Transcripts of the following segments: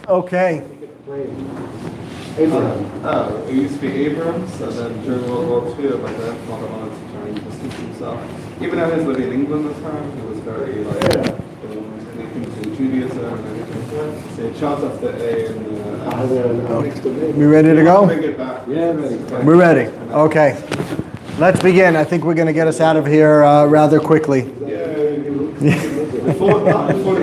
Okay. Abraham. It used to be Abrams, and then during World War II, my grandfather wanted to try and distance himself. Even though he was living in England at the time, he was very anything to Judaism and everything. So he chopped off the A and We ready to go? Yeah, ready. We're ready. Okay. Let's begin. I think we're going to get us out of here rather quickly. Before the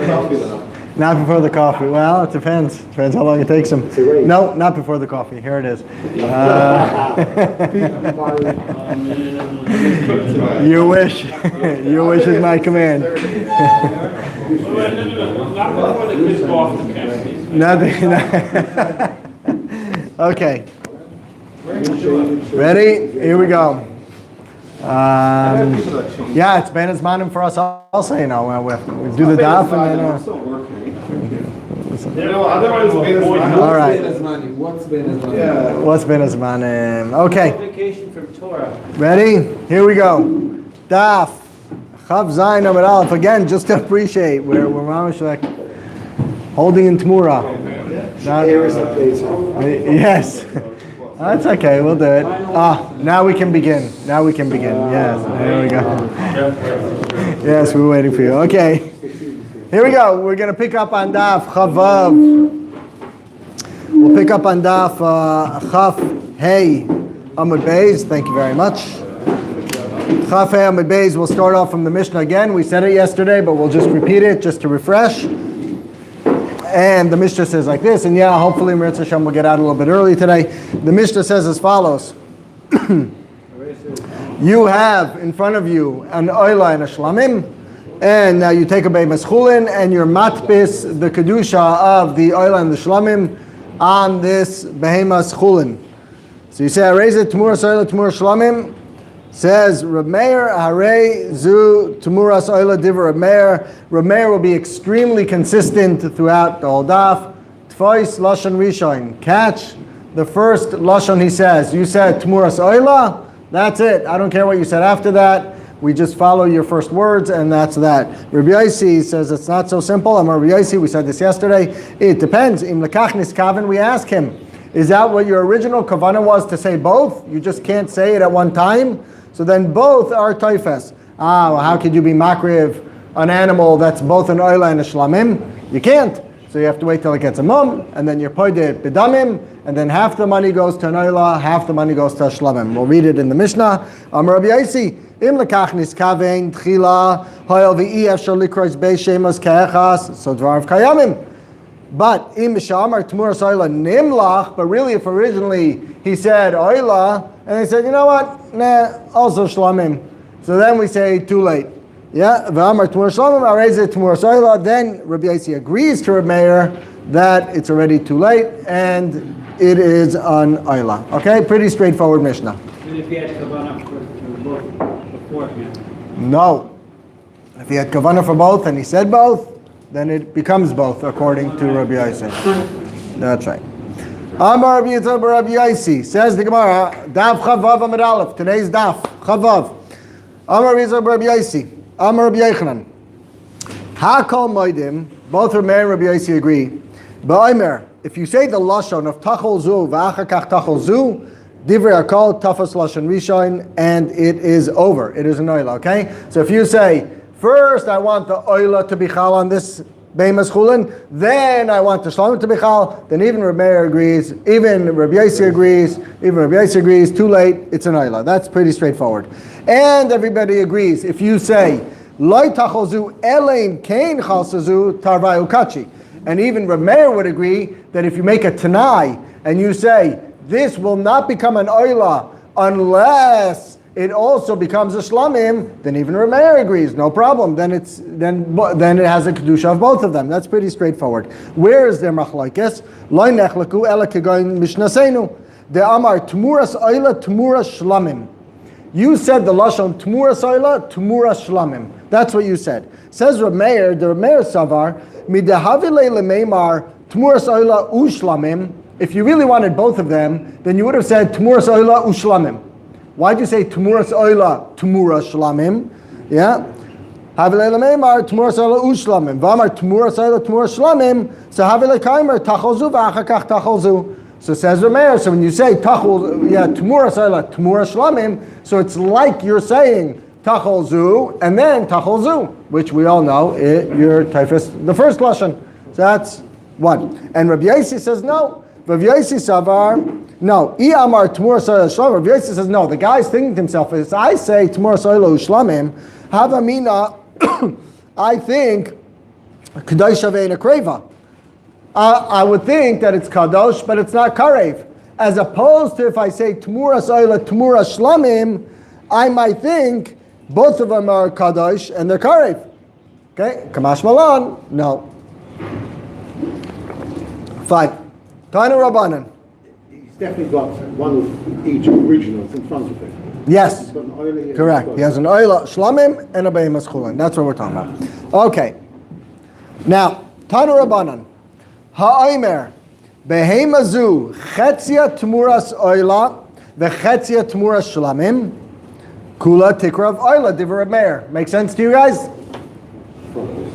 coffee, though. Not before the coffee. Well, it depends. Depends how long it takes them. No, not before the coffee. Here it is. You wish. Your wish is my command. Nothing. Okay. Ready? Here we go. Yeah, it's been as manim for us also, you know. We do the daf and then. All right. What's been as money? What's been as manim? Okay. Vacation from Torah. Ready? Here we go. Daf. Chav Zayin Amud Aleph. Again, just to appreciate, we're mamish like holding in Temurah. Yes. That's okay, we'll do it. Now we can begin. Yes, there we go. Yes, we're waiting for you. Okay. Here we go. We're going to pick up on Daf Chavav. We'll pick up on Daf Chaf Hey Amud Beis. Thank you very much. Chaf Hey Amud Beis. We'll start off from the Mishnah again. We said it yesterday, but we'll just repeat it just to refresh. And the Mishnah says like this, and yeah, hopefully Meretz Hashem will get out a little bit early today. The Mishnah says as follows. You have in front of you an oila and a shlamim, and now you take a behemoth chulin and you're matbis the kedusha of the oila and the shlamim on this behemoth chulin. So you say, I raise it Temurah oila Temurah shlamim. Says Reb Meir Harei Zu Temuras Oila Divrei Reb Meir. Reb Meir will be extremely consistent throughout the whole daf. Tfois Lashon Rishon. Catch the first Lashon he says. You said Temuras Oila. That's it. I don't care what you said after that. We just follow your first words, and that's that. Rabbi Yossi says it's not so simple. I'm Rabbi Yossi. We said this yesterday. It depends. Im lekach niskaven. We ask him, is that what your original kavanah was to say both? You just can't say it at one time. So then both are toifes. Well, how could you be makriv an animal that's both an oila and a shlamim? You can't. So you have to wait till it gets a mum, and then you're poided bidamim, and then half the money goes to an oila, half the money goes to a shlamim. We'll read it in the Mishnah. Rabbi Yossi, im lekach niskavein tchila hoyel v'i efshar likros beis shemos ke'echas, so dvarav kayamim. But im shamar Temuras oila nimlach, but really if originally he said oila, and they said, you know what? Nah, also shlamim. So then we say too late. Yeah, v'amar Temuras shlamim, I raise it Temuras oila. Then Rabbi Yossi agrees to Reb Meir that it's already too late and it is an oila. Okay, pretty straightforward Mishnah. And if he had kavanah for both beforehand? No. If he had kavanah for both and he said both, then it becomes both according to Rabbi Yossi. That's right. Amar Rabbi Yitzchak Rabbi Yossi, says the Gemara, Daf Chavav Amud Aleph. Today's Daf Chavav. Amar Rabbi Yitzchak Rabbi Yossi, Amar Rabbi Yochanan. Hakol Moedim. Both Rabbi Meir and Rabbi Yossi agree. Ba'omer, if you say the lashon of Tachol Zu v'achar kach Tachol Zu, Divrei Hakol Tafas Lashon Rishon, and it is over. It is an oila. Okay. So if you say first, I want the oila to be chal on this behemoth chulin, then I want the shlamim to be chal, then even Reb Meir agrees, even Rabbi Yossi agrees, too late, it's an oila. That's pretty straightforward. And everybody agrees, if you say, Loi tachol zu elein kein chal sazu tarvai ukachi, and even Reb Meir would agree that if you make a tanai, and you say, this will not become an oila unless it also becomes a shlamim, then even Reb Meir agrees, no problem. Then it has a kedusha of both of them. That's pretty straightforward. Where is their machlokes? Lo nechlaku ela kegoyin mishnasenu. The amar Temuras oila Temuras shlamim. You said the lashon Temuras oila Temuras shlamim. That's what you said. Says Reb Meir, the Reb Meir savar midehavile lemeimar Temuras oila ushlamim. If you really wanted both of them, then you would have said Temuras oila ushlamim. Why'd you say Temuras oila, Temuras shlamim? Yeah. Havile lemeimar Temurah Soila Ushlamim. V'amar Temurah Soila Temurah Shlamim. So Havile Kaimer Tacholzu v'achakach Tacholzu. So says Rameir. So when you say Tachol, Temurah Soila Temurah Shlamim, so it's like you're saying Tacholzu and then Tacholzu, which we all know your typhus, the first lashon. So that's one. And Rabbi Yossi says no. Rabbi Yossi Savar, no. I Amar Temurah Soila Shlamim. Rabbi Yossi says no. The guy's thinking to himself, as I say Temurah Soila Ushlamim, Havamina, I think Kadosh Aveina Kreva. I would think that it's Kadosh, but it's not Karev. As opposed to if I say Temurah Soila Temurah Shlamim, I might think both of them are Kadosh and they're Karev. Okay? Kamash Malan, no. 5. Tana Rabbanan. He's definitely got one of each originals in front of him. Yes. He's got an oily and Correct. He has an oila shlamim and a behemoth chulin. That's what we're talking about. Okay. Now, Tana Rabbanan. Ha'omer. Behemazu chetzia temuras oila vechetzia temuras shlamim. Kula tikra of oila divrei meir. Make sense to you guys?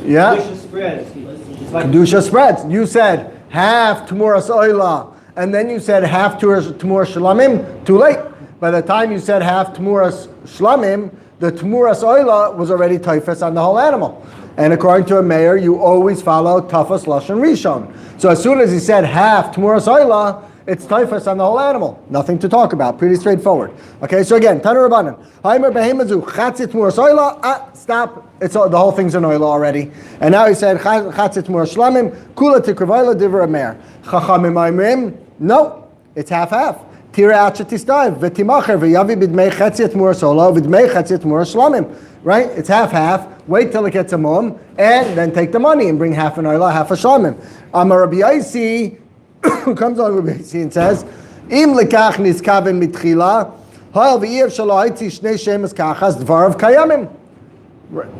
Yeah? Kedusha spreads. It's like Kedusha spreads. You said half temuras oila, and then you said half temuras shlamim. Too late. By the time you said half temuras shlamim, the temuras oila was already typhus on the whole animal. And according to a mayor, you always follow tafas lashon rishon. So as soon as he said half temuras oila, it's typhus on the whole animal. Nothing to talk about. Pretty straightforward. Okay, so again, Tana Rabbanan. Haimer behemazu chatzit temuras oila. Stop. It's the whole thing's an oila already. And now he said chatzit temuras shlamim. Kula tikravayla divrei meir. Chachamim aimrim. No, it's half-half. Tira achatistav v'timacher v'yavi b'dmei chetzia temuras oila v'dmei chetzia temuras shlamim. Right? It's half-half. Wait till it gets a mum, and then take the money and bring half an oila, half a shlamim. Amar Rabbi Yossi, who comes on Rabbi Yossi and says, Im lekach niskaven mitchila, ha'al v'yev shalo haitzi shnei shemes kachas dvarav kayamim.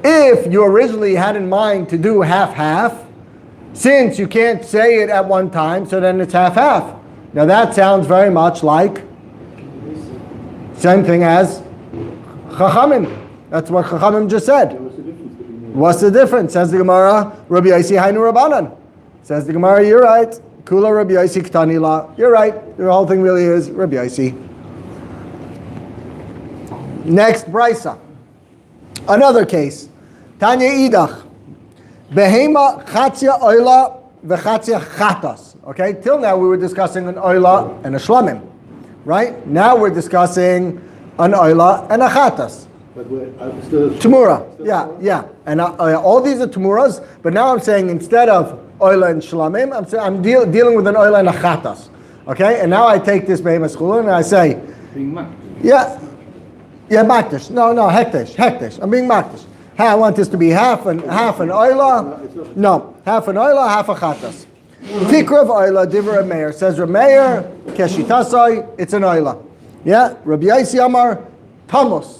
If you originally had in mind to do half-half, since you can't say it at one time, so then it's half-half. Now that sounds very much like same thing as Chachamim. That's what Chachamim just said. What's the difference? Says the Gemara, Rabbi Yossi Hainu Rabbanan. Says the Gemara, you're right. Kula Rabbi Yossi Ktani La. You're right. The whole thing really is Rabbi Yossi. Next, Brisa. Another case. Tanya Idach. Behema chatzia oila v'chatzia chatas. Okay, till now we were discussing an oila and a shlamim. Right? Now we're discussing an oila and a chatas. But I'm still Temurah. Yeah. And all these are Temurahs, but now I'm saying instead of oila and shlamim, I'm dealing with an oila and a chatas. Okay? And now I take this behemoth chulin and I say, yeah, makdish. No, hektish. I'm being makdish. I want this to be half an oila. No, half an oila, half a chatas. Tikra of oila, divrei meir. Says Rameir, keshitasai, it's an oila. Yeah? Rabbi Yossi Amar, tamus.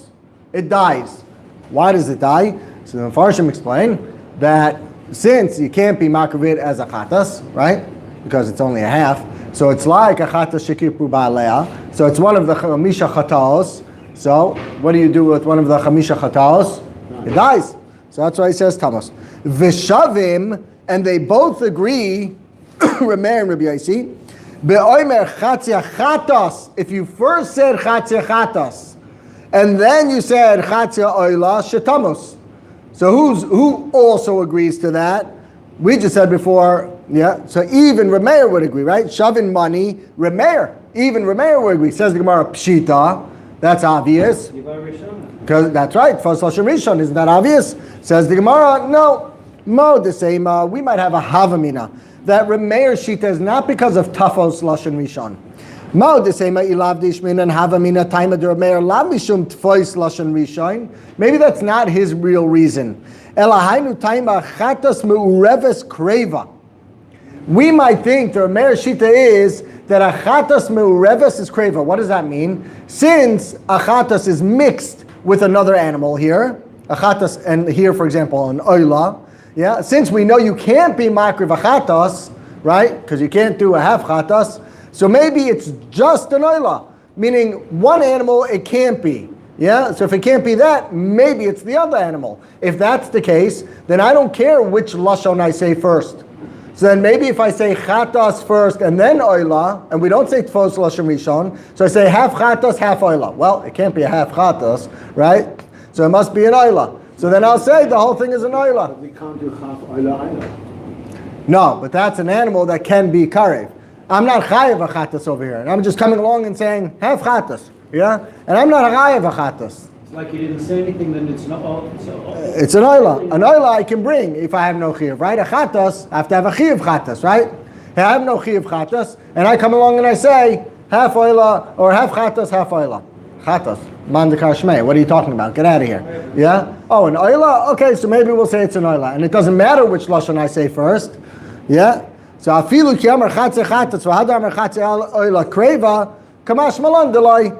It dies. Why does it die? So the Mepharshim explain that since you can't be makavit as a chatas, right? Because it's only a half. So it's like a chatas shekipru ba'aleah. So it's one of the chamisha chataos. So what do you do with one of the chamisha chataos? It dies. So that's why he says tamas. Vishavim, and they both agree, Rameir and Rabbi Yossi, be'omer chatzia chatas. If you first said chatzia chatas, and then you said chatzia oila shetamos. So who also agrees to that? We just said before, yeah. So even Rameir would agree, right? Shavin money, Rameir. Even Rameir would agree. Says the Gemara pshita. That's obvious. Because that's right. First lashon rishon, isn't that obvious? Says the Gemara, no. Mo the same. We might have a havamina that Rameir shita is not because of tafos lashon rishon. Mo the same ilav dishmin and havamina taima de Rameir lav mishum tfois lashon rishon. Maybe that's not his real reason. Elahainu taima chatas meureves kreva. We might think the Rameir shita is that a chatas meureves is kreva. What does that mean? Since a chatas is mixed with another animal here, a chatas, and here for example an oila, yeah. Since we know you can't be makriv a chatas, right? Because you can't do a half chatas. So maybe it's just an oila, meaning one animal it can't be. Yeah, so if it can't be that, maybe it's the other animal. If that's the case, then I don't care which lashon I say first. So then maybe if I say chatas first and then oila, and we don't say tfos lashon rishon, so I say half chatas, half oila. Well, it can't be a half chatas, right? So it must be an oila. So then I'll say the whole thing is an oila. But we can't do half oila either. No, but that's an animal that can be karev. I'm not chayev a chatas over here, and I'm just coming along and saying half chatas, yeah? And I'm not a chayev a chatas. It's like you didn't say anything, then it's not all. It's an oila. An oila I can bring if I have no chiyuv, right? A chatas, I have to have a chiyuv chatas, right? I have no chiyuv chatas, and I come along and I say half oila or half chatas, half oila. Chatas, mandikar shmei. What are you talking about? Get out of here. Yeah? Oh, an oila? Okay, so maybe we'll say it's an oila, and it doesn't matter which lashon I say first. Yeah? So afilu ki amar chatze chatas v'hadar amar chatze oila kreva kamash malon deloi.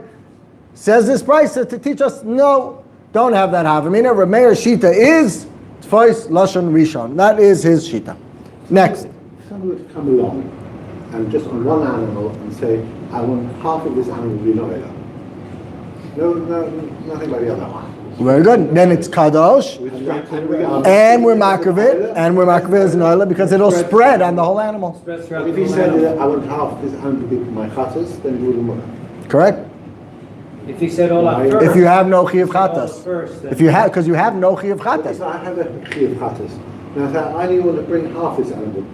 Says this price to teach us, no, don't have that havamina. Rameir shita is tfos lashon rishon. That is his shita. Next. If someone would come along and just on one animal and say, I want half of this animal to be oila. No, nothing like the other one. Very good. Then it's kadosh, and we're makravit, as an oila because it'll spread on the whole animal. If he said, I want half of this animal to be my chatas, then you wouldn't want. Correct. If he said all that first. If you have no chiyuv chatas. First, If you have, because you have no chiyuv If chatas. I have a chiyuv chatas, now if I only want to bring half this animal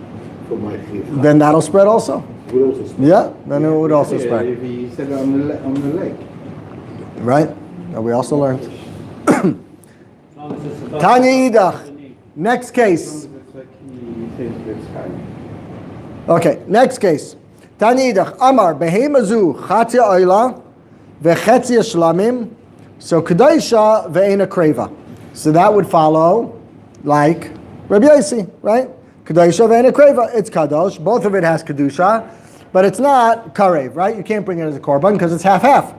for my chiyuv chatas, Then that'll spread also. it would also spread. Yeah, then it would also Yeah, spread. if he said it on the leg. Right? And we also learned. as long as it's above- Tanya Idach. Next case. It's like he thinks it's kind. Okay, next case. Tanya Idach. Amar, behemazu, chatzia oila, vechetzia shlamim, so kedaisha ve'ena kreva. So that would follow like Rabbi Yossi, right? Kedaisha ve'ena kreva. It's kadosh. Both of it has kedusha, but it's not karev, right? You can't bring it as a korban because it's half-half.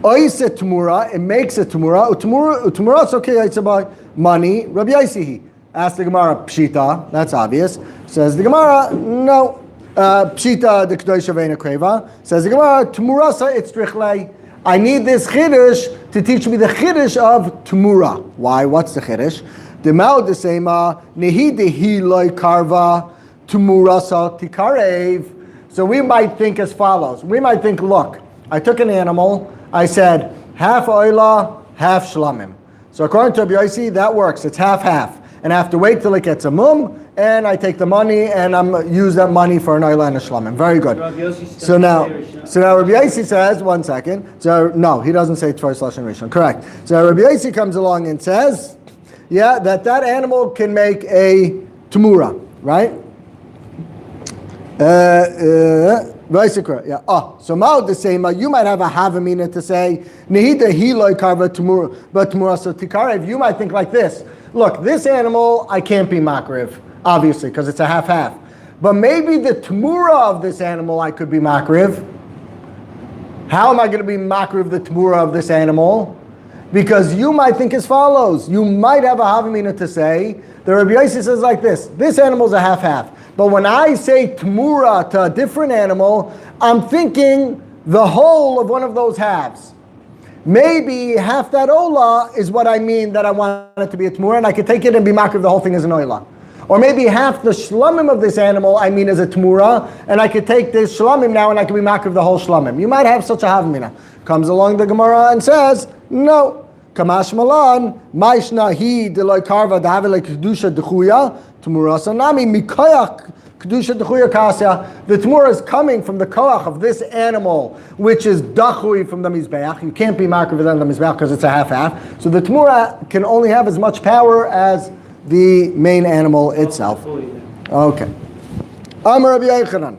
Oise Temurah, it makes a Temurah. Temurah is okay, it's about money. Rabbi Yossi, ask the Gemara, Pshita, that's obvious. Says the Gemara, no. Pshita, the Kedosh Aveina Kreva. Says the Gemara, Temurah, it's trichlei. I need this chiddush to teach me the chiddush of Temurah. Why? What's the chiddush? Demau desema, nehi dehi loy karva, Temurah sa tikarev. So we might think as follows. We might think, look, I took an animal, I said, half oila, half shlamim. So according to Rabbi Yossi, that works. It's half-half. And I have to wait till it gets a mum, and I take the money, and I'm use that money for an oila and a shlamim. Very good. So now Rabbi Yossi says, one second. So no, he doesn't say twice lashon rishon. Correct. So Rabbi Yossi comes along and says, yeah, that animal can make a temurah, right? Yeah. Oh, so Ma'od the same. You might have a havamina to say nehida hiloi karva temurah, but temurah so tikarev. You might think like this. Look, this animal I can't be makriv, obviously, because it's a half-half. But maybe the temurah of this animal I could be makriv. How am I going to be makriv the temurah of this animal? Because you might think as follows. You might have a havamina to say the Rabbi Yossi says like this. This animal's a half-half. But when I say temurah to a different animal, I'm thinking the whole of one of those halves. Maybe half that ola is what I mean that I want it to be a temurah, and I could take it and be makriv the whole thing as an oila. Or maybe half the shlamim of this animal I mean as a temurah, and I could take this shlamim now and I could be makriv the whole shlamim. You might have such a havmina. Comes along the Gemara and says, no. Kamash malan, maishna hi deloy karva davele kedusha dechuya temurah sanami mikoyach kedusha dechuya kasya. The temurah is coming from the koach of this animal, which is dachui from the mizbeach. You can't be makriv on the mizbeach because it's a half-half. So the temurah can only have as much power as the main animal itself. Okay. Amar Rabbi Yochanan.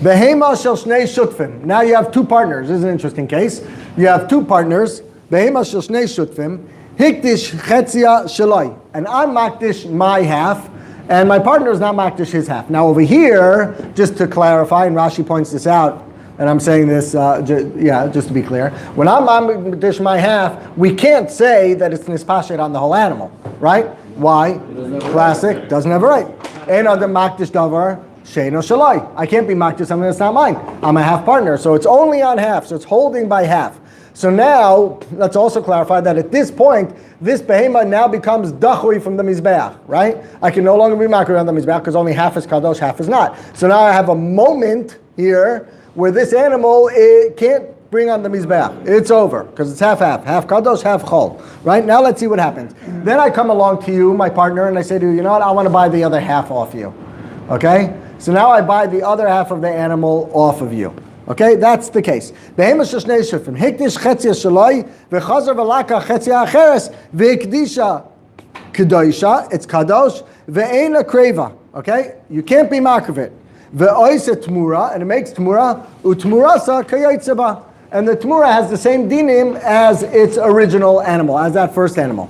Behema shel shnei shutfim. Now you have two partners. This is an interesting case. You have two partners. Behema shel shnei shutfim. Hikdish chetzia shaloi. And I'm makdish my half, and my partner is not makdish his half. Now over here, just to clarify, and Rashi points this out, and I'm saying this, just to be clear. When I'm makdish my half, we can't say that it's nispashet on the whole animal, right? Why? Classic, doesn't have a right. Ein adam makdish davar. Sheino shalai. I can't be makdish something that's not mine. I'm a half partner, so it's only on half, so it's holding by half. So now, let's also clarify that at this point, this behema now becomes dachui from the mizbeach, right? I can no longer be makriv on the mizbeach because only half is kadosh, half is not. So now I have a moment here where this animal, it can't bring on the mizbeach. It's over because it's half kadosh, half chol. Right? Now let's see what happens. Then I come along to you, my partner, and I say to you, you know what? I want to buy the other half off you. Okay? So now I buy the other half of the animal off of you. Okay, that's the case. Behemoth shnei shufim. Hikdish chetzia shaloi v'chazer v'laka chetzia acheres v'ikdisha kedosha. It's kadosh ve'ena kreva. Okay, you can't be makriv it. Ve'oisa temurah, and it makes temurah u'temurasa kayotzeba. And the temurah has the same dinim as its original animal, as that first animal.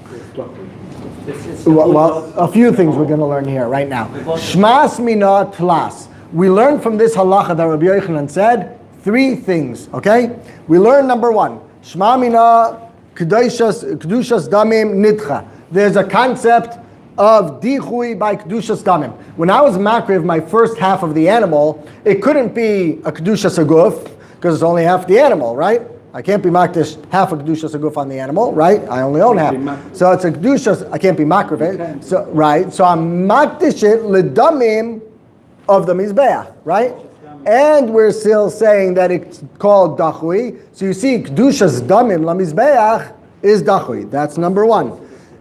Well, a few things we're going to learn here right now. Shmas mina tlas. We learned from this halacha that Rabbi Yochanan said 3 things. Okay, we learned number 1. Shma mina kedushas damim nidcha. There's a concept of dichui by kedushas damim. When I was makriv my first half of the animal, it couldn't be a kedushas aguf because it's only half the animal, right? I can't be makdish half a kedushas aguf on the animal, right? I only own half. So it's a kedushas, I can't be makriv it. So, right? So I'm makdish it lidamim of the mizbeach, right? And we're still saying that it's called dachui. So you see, kedushas damim la mizbeach is dachui. That's number 1.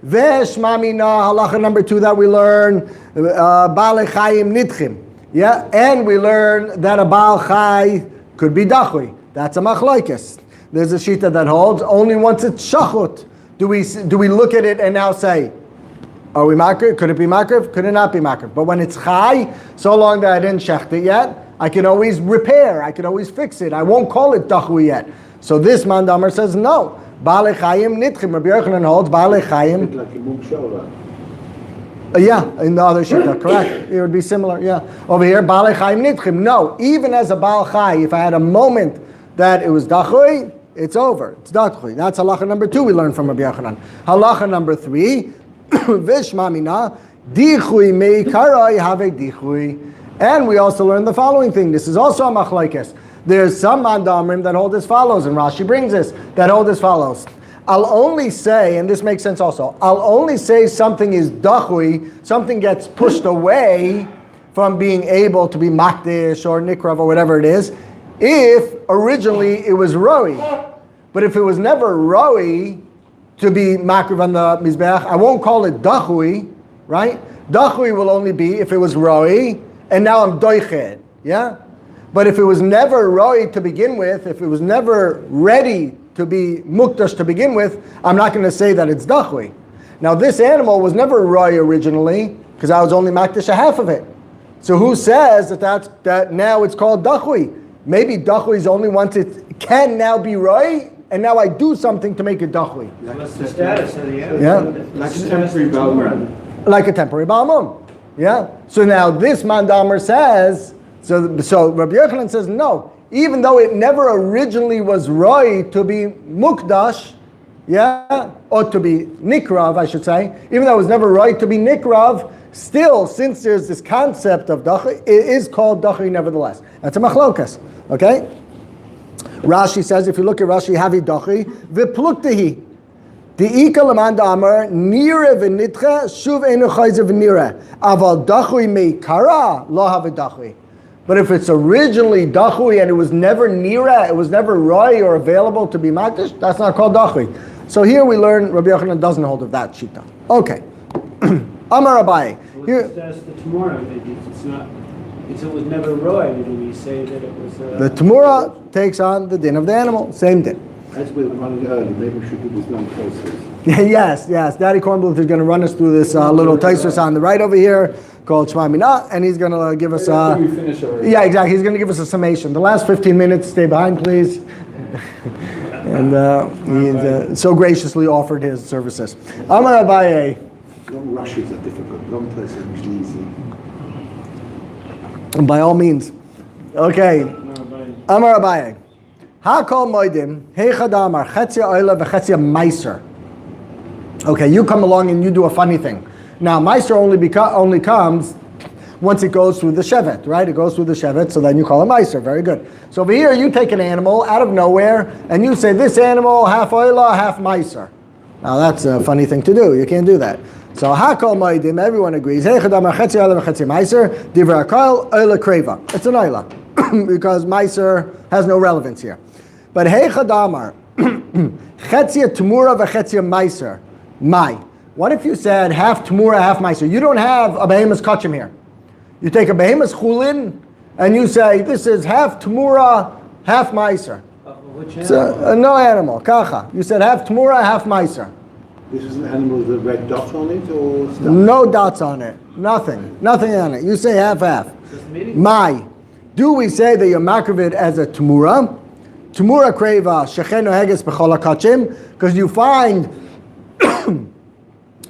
Veshma mina halacha number 2 that we learn baalei chayim nidchim. Yeah, and we learn that a baal chay could be dachui. That's a machlokes. There's a shita that holds only once it's shachut do we look at it and now say, are we makriv? Could it be makriv? Could it not be makriv? But when it's chai, so long that I didn't shecht it yet, I can always repair. I can always fix it. I won't call it dachui yet. So this mandamer says no. Baalei chayim nitchim. Rabbi Yochanan holds baalei chayim. Like a mukshara. Yeah, in the other shita, correct. It would be similar. Yeah, over here baalei chayim nitchim. No, even as a baal chai, if I had a moment that it was dachui, it's over. It's dachui. That's halacha number 2 we learned from Rabbi Yochanan. Halacha number 3. Vishma mina dichui meikarai have dichui. And we also learned the following thing. This is also a machlokes. There's some mandamrim that hold as follows, and Rashi brings this, that hold as follows. I'll only say, and this makes sense also, I'll only say something is dachui, something gets pushed away from being able to be makdish or nikrav or whatever it is, if originally it was roi. But if it was never roi to be makriv on the mizbeach, I won't call it dachui, right? Dachui will only be if it was roi, and now I'm doiched, yeah? But if it was never roi to begin with, if it was never ready to be mukdash to begin with, I'm not going to say that it's dachui. Now this animal was never roi originally, because I was only makdash a half of it. So who says that now it's called dachui? Maybe dachui is only once it can now be roi, and now I do something to make it dachui. What's the status of the animal? Yeah. Like a temporary balmum. Like a temporary balmum. Yeah. So now this mandamer says, so Rabbi Yochanan says no. Even though it never originally was roi to be mukdash, yeah, or to be nikrav, I should say, even though it was never roi to be nikrav, still, since there's this concept of dachui, it is called dachui nevertheless. That's a machlokes. Okay. Rashi says, if you look at Rashi, havi dachui v'pluktehi. The ikalamanda amar nira v'nitcha shuv enu chayzer v'nira aval dachui meikara lo havi dachui. But if it's originally dachui and it was never nira, it was never roi or available to be makdish, that's not called dachui. So here we learn Rabbi Yochanan doesn't hold of that shita. Okay. Amar Abaye. What's the status of the Temurah? It's not. It was never roi. Did we say that it was? The Temurah takes on the din of the animal. Same din. As we're running early, maybe we should do this long process. Yes. Daddy Kornbluth is going to run us through this little taisus on the right over here called Shema Mina, and he's going to give us we finish already. Yeah, exactly. He's going to give us a summation. The last 15 minutes, stay behind, please. And he so graciously offered his services. Amar Abaye. Long rushes are difficult. Long process is easy. By all means. Okay. Amar Abaye. Hakol moedim heichad amar chetzia oila v'chetzia meiser. Okay, you come along and you do a funny thing. Now, meiser only comes once it goes through the shevet, right? It goes through the shevet, so then you call it meiser. Very good. So over here, you take an animal out of nowhere, and you say, this animal, half oila, half meiser. Now that's a funny thing to do. You can't do that. So hakol maidim, everyone agrees. It's an oila, because meiser has no relevance here. But heichadamar, chetzia temurah v'chetzia meiser, mai. What if you said half temurah, half meiser? You don't have a behemoth's kachim here. You take a behemoth's chulin, and you say, this is half temurah, half meiser. Which So, no animal, kacha. You said half temurah, half meiser. This is an animal with a red dot on it, or stuff? No dots on it. Nothing on it. You say half. My. Do we say that you're makriv as a temurah? Temurah kreva shecheno heges b'chol hakachim, because you find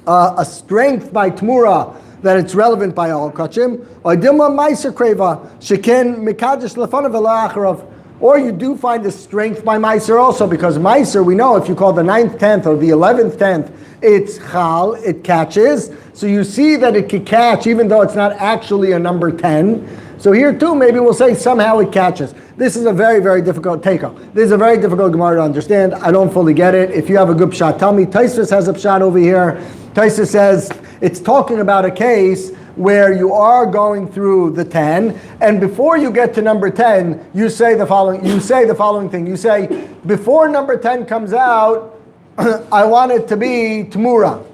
a strength by temurah that it's relevant by all kachim. Or dilma meiser kreva sheken mikadesh lefanav v'la'acharav. Or you do find a strength by meiser also, because meiser, we know if you call the 9th tenth or the 11th tenth, it's chal, it catches. So you see that it can catch even though it's not actually a number 10. So here too, maybe we'll say somehow it catches. This is a very, very difficult takeoff. This is a very difficult Gemara to understand. I don't fully get it. If you have a good pshat, tell me. Tosfos has a pshat over here. Tosfos says it's talking about a case where you are going through the 10, and before you get to number 10, you say the following thing. You say, before number 10 comes out, I want it to be Temurah.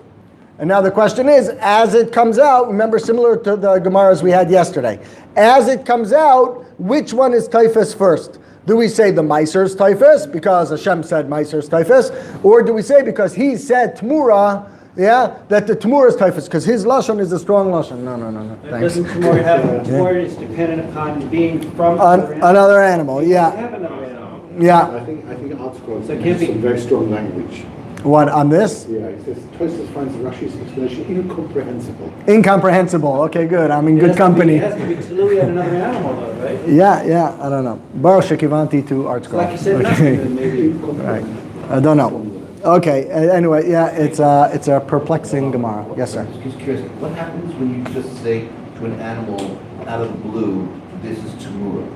And now the question is, as it comes out, remember similar to the Gemaras we had yesterday, as it comes out, which one is Taifas first? Do we say the Meiser's Taifas, because Hashem said Meiser's Taifas, or do we say because he said Temurah, that the Temurah is Taifas, because his Lashon is a strong Lashon? No. Thanks. Doesn't Temurah have Temurah is dependent upon being from another animal? Yeah. Have another animal. Yeah. I think article So it has can't be- some very strong language. What, on this? Yeah, it says Tosfos finds Rashi's explanation incomprehensible. Incomprehensible. Okay, good. I'm in good company. It has to be Tului and another animal though, right? Yeah, I don't know. Baruch shekivanti to art school. Like you said, nothing, then maybe. Right. I don't know. Okay, anyway, yeah, it's a perplexing Gemara. Yes, sir. Just curious, what happens when you just say to an animal out of the blue, this is Temurah?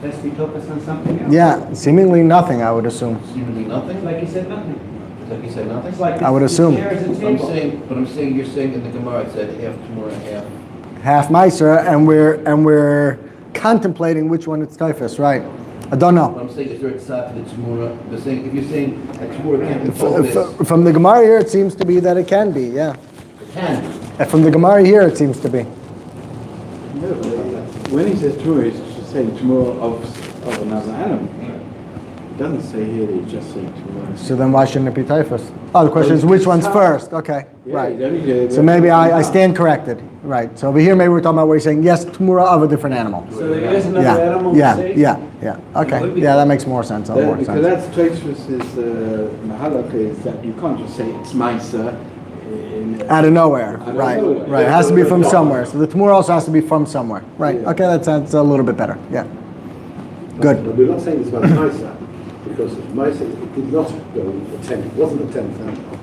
Has to be focused on something else. Yeah, seemingly nothing, I would assume. Seemingly nothing? Like you said, nothing. Like you said, nothing? It's like I would assume. chairs and I'm tables. saying, you're saying in the Gemara it said half Temurah, half. Half Meiser, and we're contemplating which one it's Taifas, right? I don't What know. I'm saying is there a tzad to the Temurah. They're saying, if you're saying that Temurah can't be focused, From the Gemara here, it seems to be that it can be, yeah. it can. And from the Gemara here, it seems to be. No, but when he says Temurah, he's just saying Temurah of another animal. It doesn't say here that he's just saying Temurah. So then why shouldn't it be Taifas? Oh, the question is which one's first? Okay, right. So maybe I stand corrected. Right. So over here, maybe we're talking about where he's saying yes, Temurah of a different animal. So there is another animal to say? Yeah. Okay. Yeah, that makes more sense. Because that's Tosfos's mahalach is that you can't just say it's Meiser. Out of nowhere. Out of Right. nowhere. Right. It has to be from somewhere. So the Temurah also has to be from somewhere. Right. Okay, that sounds a little bit better. Yeah. Good. But we're not saying this about Meiser, because Meiser did not go a 10th. It wasn't a 10th animal.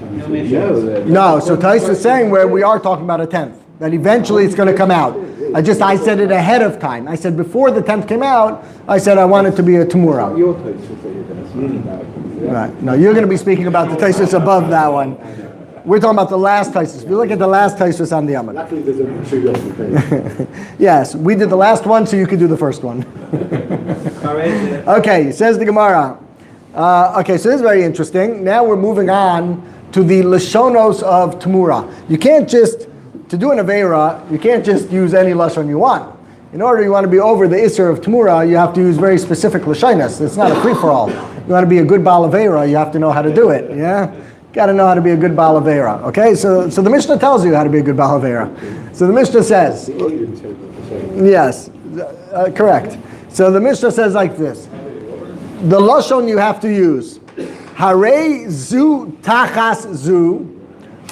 No, maybe. No, so Tais is saying where we are talking about a 10th, that eventually it's going to come out. I said it ahead of time. I said before the 10th came out, I said I want it to be a Temurah. Your Tosfos that you're going to speak about. Right. No, you're going to be speaking about the Taisus above that one. We're talking about the last Taisus. If you look at the last Taisus on the Amud. Luckily, there's only 2 different things. Yes, we did the last one, so you could do the first one. All right. Okay, says the Gemara. Okay, so this is very interesting. Now we're moving on to the Lashonos of Temurah. You can't just, to do an Aveira, you can't just use any Lashon you want. In order you want to be over the Isser of Temurah, you have to use very specific Lashonos. It's not a free-for-all. You want to be a good Baal Aveira, you have to know how to do it, yeah? Got to know how to be a good Baal Aveira, okay? So the Mishnah tells you how to be a good Baal Aveira. So the Mishnah says, The Indian table the same. yes, correct. So the Mishnah says like this. The Lashon you have to use, Hare zu tachas zu,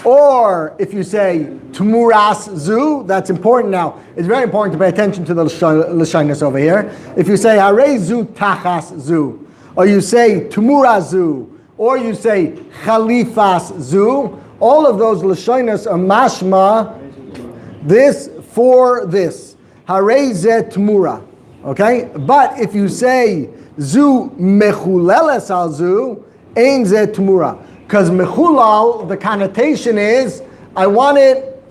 or if you say Temuras zu, that's important now. It's very important to pay attention to the Lashonos over here. If you say Hare zu tachas zu, or you say Temuras zu, or you say Chalifas zu, all of those Lashonos are mashma this for this. Harei ze Temurah. Okay? But if you say zu mechuleles al zu, ein ze Temurah. Because mechulal, the connotation is, I want it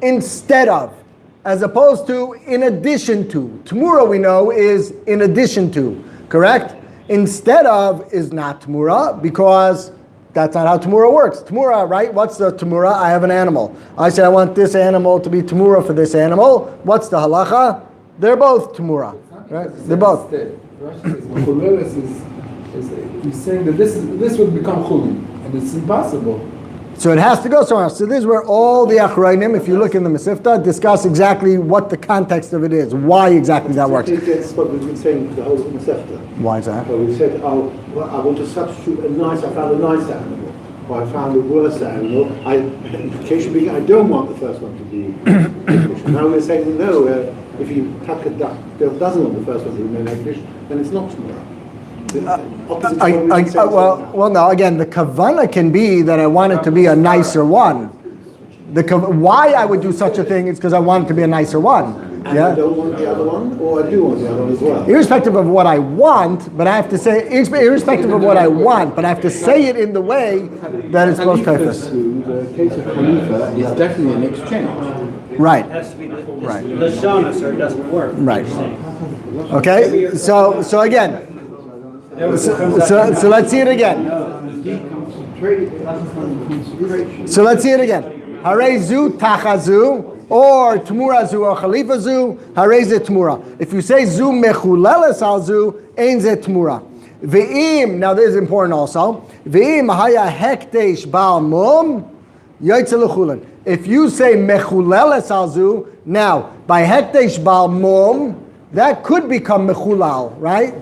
instead of, as opposed to in addition to. Temurah we know is in addition to, correct? Instead of is not Temurah because that's not how Temurah works. Temurah, right? What's the Temurah? I have an animal. I say I want this animal to be Temurah for this animal. What's the halacha? They're both Temurah, right? They're both. He's saying that this would become chulin, and it's impossible. So it has to go somewhere else. So this is where all the Achrayim, if you look in the Masifta, discuss exactly what the context of it is, why exactly that works. It's what we've been saying the whole Masechta. Why is that? So we said, oh, well, I want to substitute I found a nice animal, or I found a worse animal. Implication being, I don't want the first one to be English. Now we're saying, no, if you tuck a duck that doesn't want the first one to remain English, then it's not Temurah. Well, no. Again, the kavana can be that I want it to be a nicer one. Why I would do such a thing is because I want it to be a nicer one. And I don't want the other one, or I do want the other one as well. Irrespective of what I want, but I have to say, irrespective of what I want, but I have to say it in the way that it's supposed to The case of Khalifa is definitely an exchange. Right. It has to be the Right. Lashona, or it doesn't work. Right. Okay. So again. So let's see it again. So let's see it again. Harei zu tachazu, or Temurah zu, or Khalifa zu, harei ze Temurah. If you say zu mechuleles al zu, ein ze Temurah. Ve'im, now this is important also. Ve'im haya hekdesh bal mum, yaitze lechulin. If you say mechuleles al zu, now by hekdesh bal mum, that could become mechulal, right?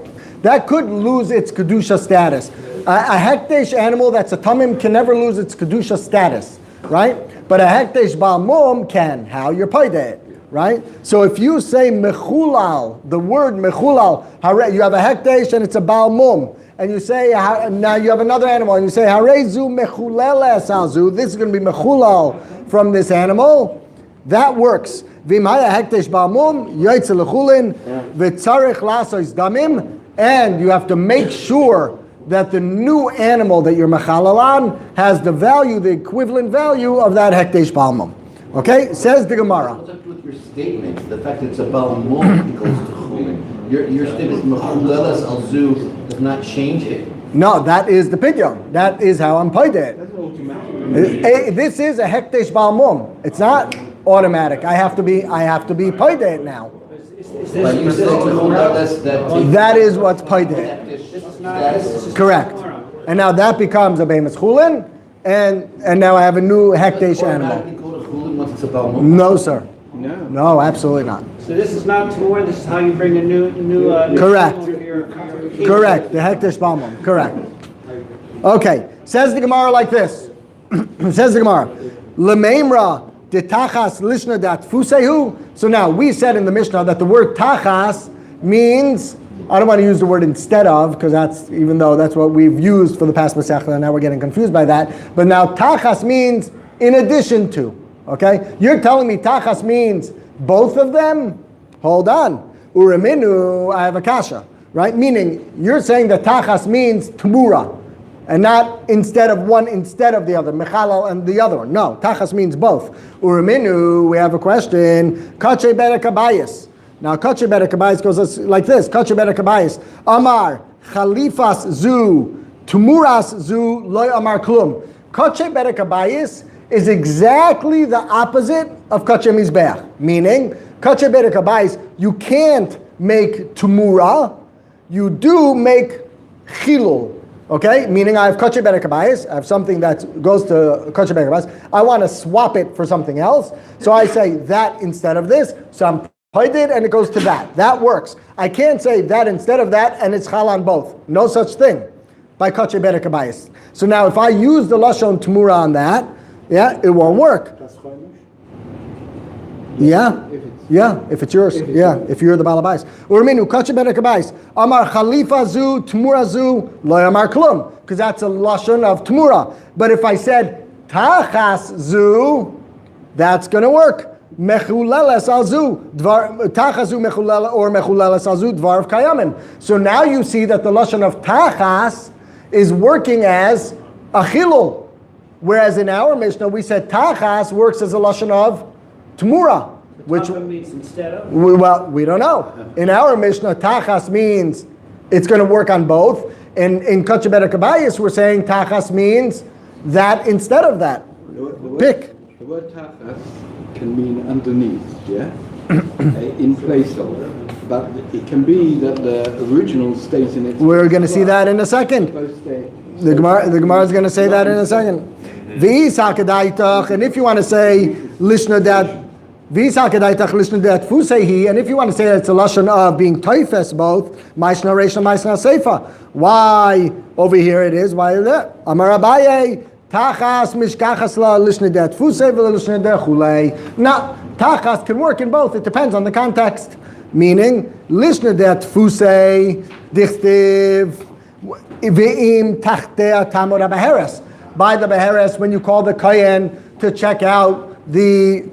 That could lose its kedusha status. A hekdesh animal that's a tamim can never lose its kedusha status, right? But a hekdesh bal mum can. How? You're paideh, right? So if you say mechulal, the word mechulal, you have a hekdesh and it's a bal mum, and you say now you have another animal and you say harezu mechuleles alzu. This is going to be mechulal from this animal. That works. V'imaya hekdesh bal mum yaitze lechulin v'tzarich lasos damim. And you have to make sure that the new animal that you're mechalal on has the value, the equivalent value of that hekdesh balmum. Okay? Says the Gemara. What's up with your statement? The fact that it's a balmum equals to chulin. Your statement, mechuleles al zu, does not change it. No, that is the pidyon. That is how I'm paid it. This is a hekdesh balmum. It's not automatic. I have to be paid it now. But you said That is what's paideh. Correct. And now that becomes a behemoth chulin, and now I have a new hekdesh animal. No, sir. No, absolutely not. So this is not Temurah, this is how you bring a new Correct. Temurah. Correct. The hekdesh balmum. Correct. Okay. Says the Gemara like this. Says the Gemara. L'meimra detachas lishna dat fusehu. So now we said in the Mishnah that the word tachas means, I don't want to use the word instead of, because even though that's what we've used for the past Masechta, and now we're getting confused by that. But now tachas means in addition to. Okay? You're telling me tachas means both of them? Hold on. Uraminu, I have a kasha. Right? Meaning, you're saying that tachas means temurah. And not instead of one, instead of the other, mechalal and the other one. No, tachas means both. Uraminu, we have a question. Kache berek abayis. Now, kache berek abayis goes like this. Kache berek abayis. Amar chalifas zu, tumuras zu, loy amar klum. Kache berek abayis is exactly the opposite of kache mizbeach. Meaning, kache berek abayis, you can't make tumura, you do make chilul. Okay, meaning I have kache berek abayis, I have something that goes to kache berek abayis. I want to swap it for something else, so I say that instead of this. So I'm paid it and it goes to that. That works. I can't say that instead of that and it's chal on both. No such thing by kache berek abayis. So now if I use the lashon temurah on that, yeah, it won't work. Yeah. Yeah, if it's yours. If you're the balabais. Urminu kache berek abayis. Amar khalifa zu temurah zu lo amar klum, because that's a lashon of temurah. But if I said tachas zu, that's going to work. mechuleles al zu, tachasu mechulele or mechuleles al zu dvar kayamim. So now you see that the lashon of tachas is working as a chilul, whereas in our Mishnah we said tachas works as a lashon of temurah, which means instead of. well, we don't know. In our Mishnah, tachas means it's going to work on both. And in Kotche Beder Kabayis, we're saying tachas means that instead of that. Pick. The word tachas can mean underneath, yeah? In place of. But it can be that the original stays in its We're going to see that in a second. both stay. The Gemara is going to say that in a second. And if you want to say lishna dat fusehi, and if you want to say that it's a lashon of being toifes both, maishna reishna maishna seifa. Why over here it is? Why is that? Amar Abaye tachas mishkachas la lishna dat fusei v'la lishna dat chulei. Now tachas can work in both. It depends on the context. Meaning lishna dat fusei dichtiv v'im tachtea Temurah beheres. By the beheres, when you call the kohen to check out the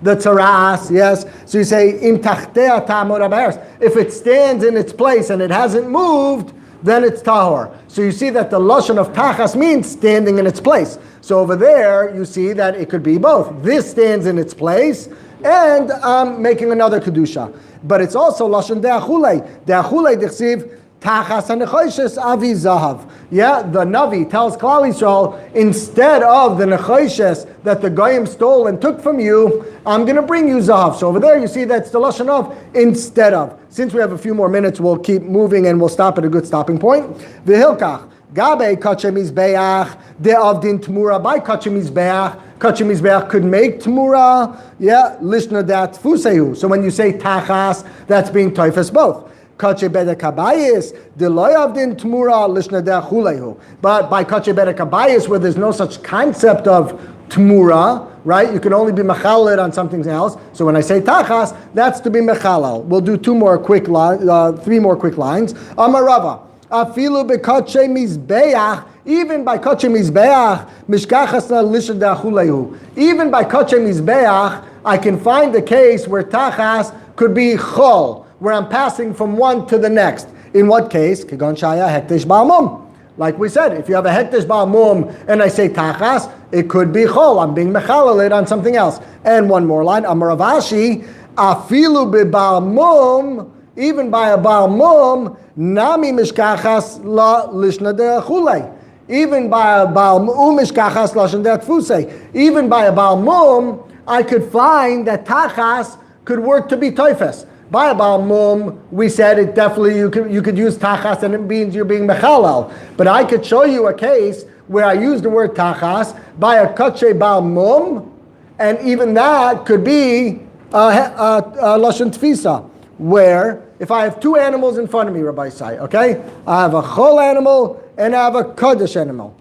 taras, yes. So you say im tachtea Temurah beheres. If it stands in its place and it hasn't moved, then it's tahor. So you see that the lashon of tachas means standing in its place. So over there you see that it could be both. This stands in its place and making another kedusha. But it's also lashon de'achulei. De'achulei dichsiv tachas hanechoshes avi zahav. Yeah, the Navi tells Klal Yisrael, instead of the nechoshes that the goyim stole and took from you, I'm going to bring you zahav. So over there you see that's the lashon of instead of. Since we have a few more minutes, we'll keep moving and we'll stop at a good stopping point. V'hilkach gabe kache mizbeach de'avdin temurah. By kache mizbeach could make temurah. Yeah, lishna dat fusehu. So when you say tachas, that's being toifes both. Kache Beder Kabayis, Deloyavdin Temurah Lishna Chulehu. But by Kache Beder Kabayis, where there's no such concept of Temurah, right? You can only be mechalel on something else. So when I say tachas, that's to be mechalel. We'll do three more quick lines. Amarava, afilu bekache mizbeach. Even by kache mizbeach, mishkachas na lishna chulehu. Even by kache mizbeach, I can find a case where tachas could be chol, where I'm passing from one to the next. In what case? Kegon shaya hektish ba'amum. Like we said, if you have a hektish ba'amum and I say tachas, it could be chol. I'm being mechaleled on something else. And one more line. Amar Ravashi, afilu b'ba'amum, even by a ba'amum, nami mishkachas la lishna de'achulei. Even by a ba'amum mishkachas la lishna de'atfusei. Even by a ba'amum, I could find that tachas could work to be toifes. By a Baal Mum, we said it definitely you could use tachas and it means you're being mechalal. But I could show you a case where I use the word tachas by a kache Baal Mum, and even that could be a lashon tfisa, where if I have two animals in front of me, Rabbi Sai, okay, I have a chol animal and I have a kodesh animal.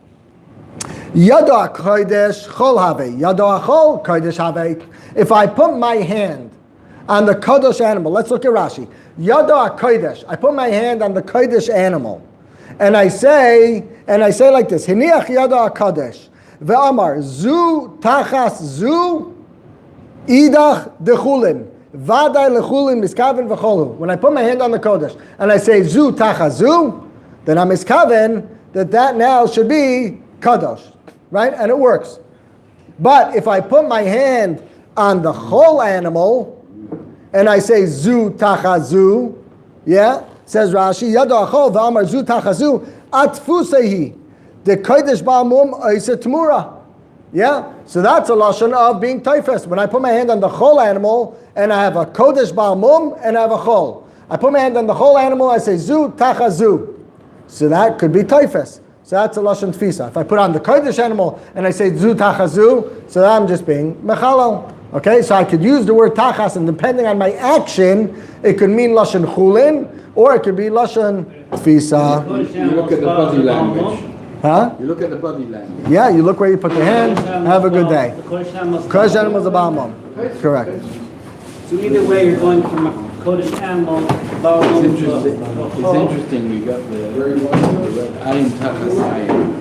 Yada kodesh chol have, yada chol kodesh have. If I put my hand on the kodesh animal, let's look at Rashi. Yada kodesh. I put my hand on the kodesh animal, and I say like this: Hiniach yada kodesh, ve'amar zu tachas zu idach dechulin vaday lechulin miskaven v'cholu. When I put my hand on the kodesh and I say zu tachas zu, then I'm miskaven that now should be kadosh, right? And it works. But if I put my hand on the whole animal and I say zu tachazu, yeah, says Rashi, yado achol v'amar zu tachazu atfusehi the kodesh ba'amum oisa temurah. Yeah, so that's a lashon of being toifes. When I put my hand on the whole animal and I have a kodesh ba'amum and I have a chol, I put my hand on the whole animal, I say zu tachazu, so that could be toifes. So that's a lashon tfisa. If I put on the kodesh animal and I say zu tachazu, so that I'm just being mechalal. Okay, so I could use the word tachas, and depending on my action, it could mean lashon chulin, or it could be lashon tfisa. You look at the body language. Huh? You look at the body language. Yeah, you look where you put the hand. Have a good day. Kodesh animal is a ba'amum. Correct. So either way, you're going from a kodesh animal, It's interesting. We got the ayin tachas ayin.